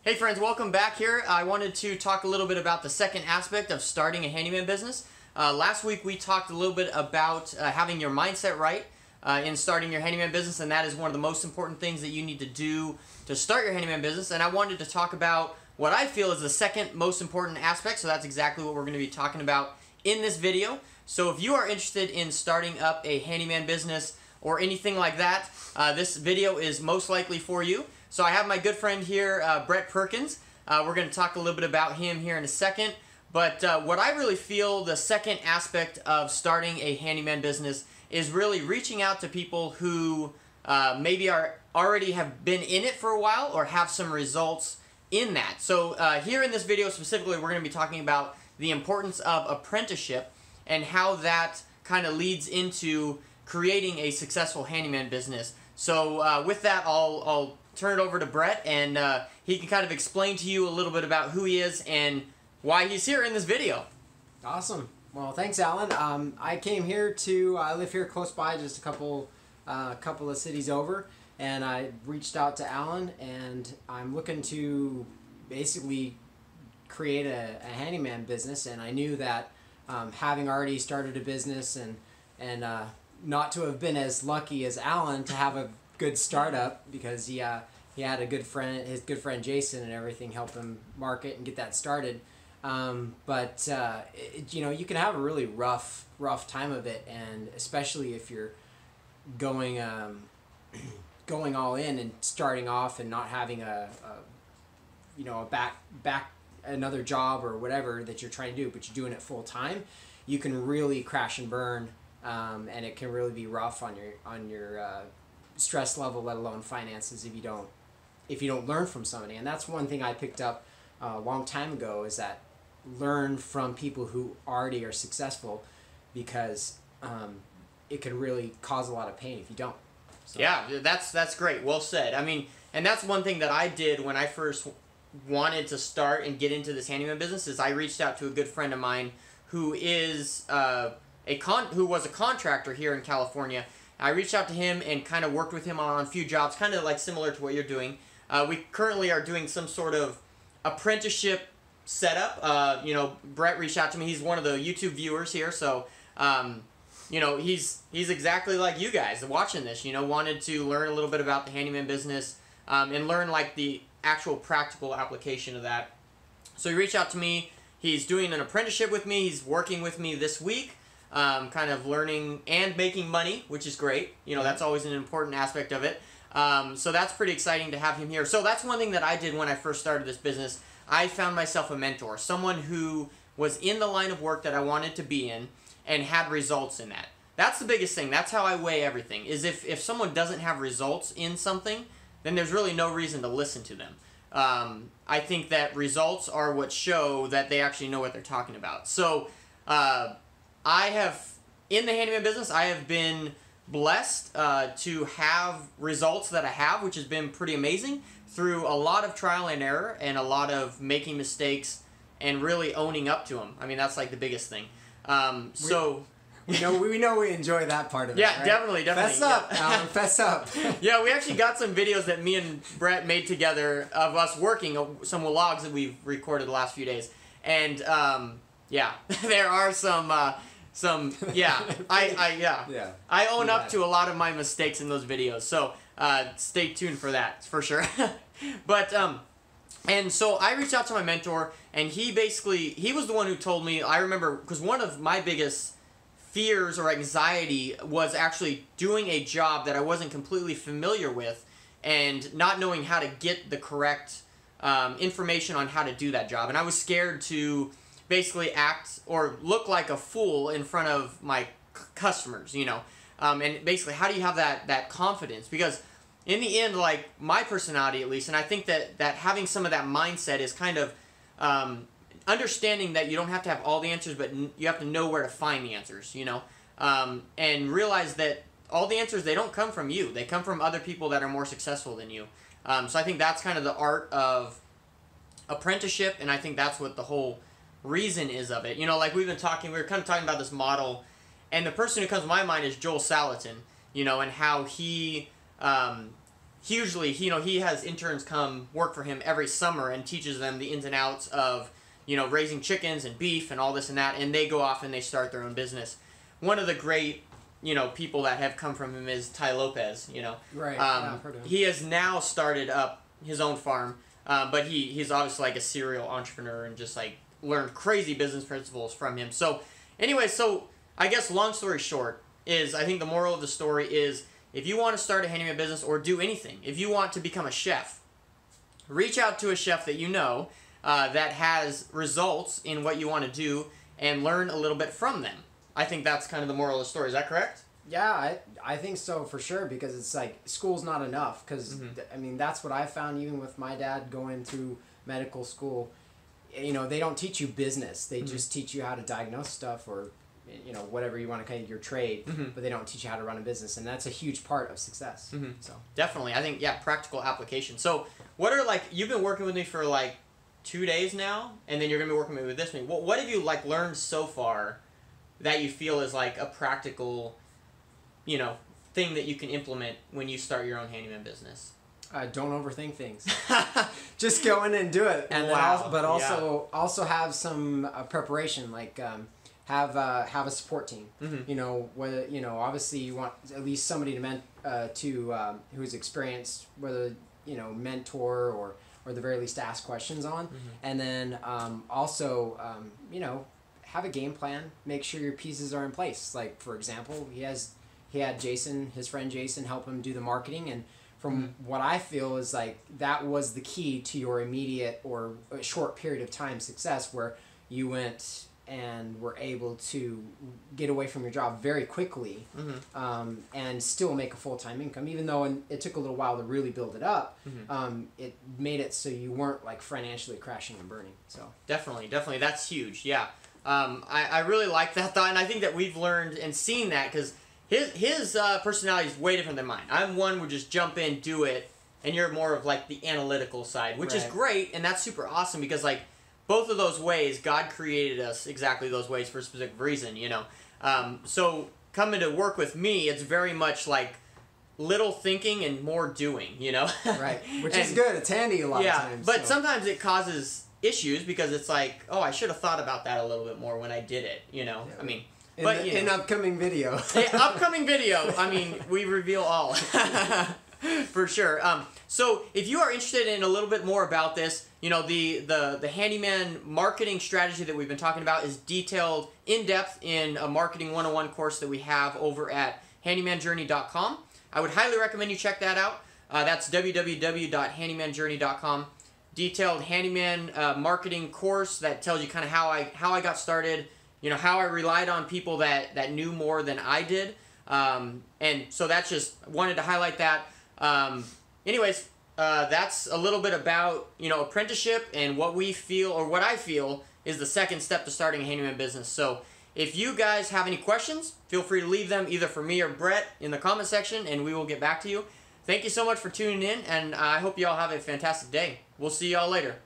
Hey friends, welcome back here. I wanted to talk a little bit about the second aspect of starting a handyman business. Last week we talked a little bit about having your mindset right in starting your handyman business, and that is one of the most important things that you need to do to start your handyman business. And I wanted to talk about what I feel is the second most important aspect, so that's exactly what we're going to be talking about in this video. So if you are interested in starting up a handyman business or anything like that, this video is most likely for you. So I have my good friend here, Brett Perkins. We're going to talk a little bit about him here in a second. But what I really feel the second aspect of starting a handyman business is really reaching out to people who maybe already have been in it for a while or have some results in that. So here in this video specifically, we're going to be talking about the importance of apprenticeship and how that kind of leads into creating a successful handyman business. So with that, I'll turn it over to Brett, and he can kind of explain to you a little bit about who he is and why he's here in this video. Awesome. Well, thanks, Alan. I came here to, I live here close by, just a couple of cities over, and I reached out to Alan, and I'm looking to basically create a handyman business, and I knew that having already started a business and not to have been as lucky as Alan to have a good startup, because he had a good friend, his good friend Jason and everything, help him market and get that started. But you know, you can have a really rough time of it, and especially if you're going all in and starting off and not having a back another job or whatever that you're trying to do, but you're doing it full time, you can really crash and burn, and it can really be rough on your stress level, let alone finances, if you don't learn from somebody. And that's one thing I picked up a long time ago, is that learn from people who already are successful, because it can really cause a lot of pain if you don't. So. Yeah, that's great. Well said. I mean, and that's one thing that I did when I first wanted to start and get into this handyman business, is I reached out to a good friend of mine who is who was a contractor here in California. I reached out to him and kind of worked with him on a few jobs, kind of like similar to what you're doing. We currently are doing some sort of apprenticeship setup. Brett reached out to me. He's one of the YouTube viewers here, so he's exactly like you guys watching this. Wanted to learn a little bit about the handyman business and learn like the actual practical application of that. So he reached out to me. He's doing an apprenticeship with me. He's working with me this week. Kind of learning and making money, which is great. That's always an important aspect of it. So that's pretty exciting to have him here. So that's one thing that I did when I first started this business. I found myself a mentor, someone who was in the line of work that I wanted to be in and had results in that. That's the biggest thing. That's how I weigh everything, is if someone doesn't have results in something, then there's really no reason to listen to them. I think that results are what show that they actually know what they're talking about. So I have, in the handyman business, I have been blessed to have results that I have, which has been pretty amazing, through a lot of trial and error and a lot of making mistakes and really owning up to them. I mean, that's like the biggest thing. We know we enjoy that part of it. Yeah, right? definitely. Fess up, Alan, fess up. Yeah, we actually got some videos that me and Brett made together of us working, some vlogs that we've recorded the last few days. And yeah, there are some I own up to a lot of my mistakes in those videos, so stay tuned for that, for sure. But and so I reached out to my mentor, and he was the one who told me. I remember, because one of my biggest fears or anxiety was actually doing a job that I wasn't completely familiar with and not knowing how to get the correct information on how to do that job. And I was scared to basically act or look like a fool in front of my customers, and basically, how do you have that confidence? Because in the end, like my personality at least, and I think that having some of that mindset is kind of understanding that you don't have to have all the answers, but you have to know where to find the answers, and realize that all the answers, they don't come from you. They come from other people that are more successful than you. So I think that's kind of the art of apprenticeship, and I think that's what the whole reason is of it. Like we were kind of talking about this model, and the person who comes to my mind is Joel Salatin, and how he hugely, he has interns come work for him every summer and teaches them the ins and outs of, raising chickens and beef and all this and that, and they go off and they start their own business. One of the great, people that have come from him is Ty Lopez, Right, I've heard of him. He has now started up his own farm, but he's obviously like a serial entrepreneur and just like learned crazy business principles from him. So anyway, so I guess long story short is, I think the moral of the story is, if you want to start a handyman business or do anything, if you want to become a chef, reach out to a chef that that has results in what you want to do and learn a little bit from them. I think that's kind of the moral of the story. Is that correct? Yeah, I think so for sure, because it's like school's not enough, because I mean, that's what I found even with my dad going through medical school. They don't teach you business. They just teach you how to diagnose stuff, or whatever you want to call your trade, but they don't teach you how to run a business, and that's a huge part of success. So definitely, I think, practical application. So what are, like, you've been working with me for like 2 days now, and then you're gonna be working with me. What have you like learned so far that you feel is like a practical, thing that you can implement when you start your own handyman business? Don't overthink things. Just go in and do it, and also have some preparation, like. Have a support team. Obviously you want at least somebody to who's experienced, whether mentor or the very least ask questions on, and then also have a game plan. Make sure your pieces are in place. Like, for example, he had Jason, his friend Jason, help him do the marketing, and from what I feel is like that was the key to your immediate or a short period of time success, where you went and were able to get away from your job very quickly, and still make a full-time income, even though it took a little while to really build it up. It made it so you weren't like financially crashing and burning. So definitely, that's huge. Yeah, I really like that thought, and I think that we've learned and seen that, because his personality is way different than mine. I'm one who just jump in, do it, and you're more of like the analytical side, which is great, and that's super awesome, because like, both of those ways, God created us exactly those ways for a specific reason, So coming to work with me, it's very much like little thinking and more doing, Right, which is good. It's handy a lot of times. But sometimes it causes issues, because it's like, oh, I should have thought about that a little bit more when I did it, Yeah. I mean... In upcoming video. Upcoming video, I mean, we reveal all. For sure. So if you are interested in a little bit more about this, the handyman marketing strategy that we've been talking about is detailed in depth in a marketing 101 course that we have over at handymanjourney.com. I would highly recommend you check that out. That's www.handymanjourney.com. Detailed handyman marketing course that tells you kind of how I got started, how I relied on people that knew more than I did. And so that's just, wanted to highlight that. Anyways, that's a little bit about, apprenticeship and what we feel, or what I feel is the second step to starting a handyman business. So if you guys have any questions, feel free to leave them either for me or Brett in the comment section, and we will get back to you. Thank you so much for tuning in, and I hope you all have a fantastic day. We'll see y'all later.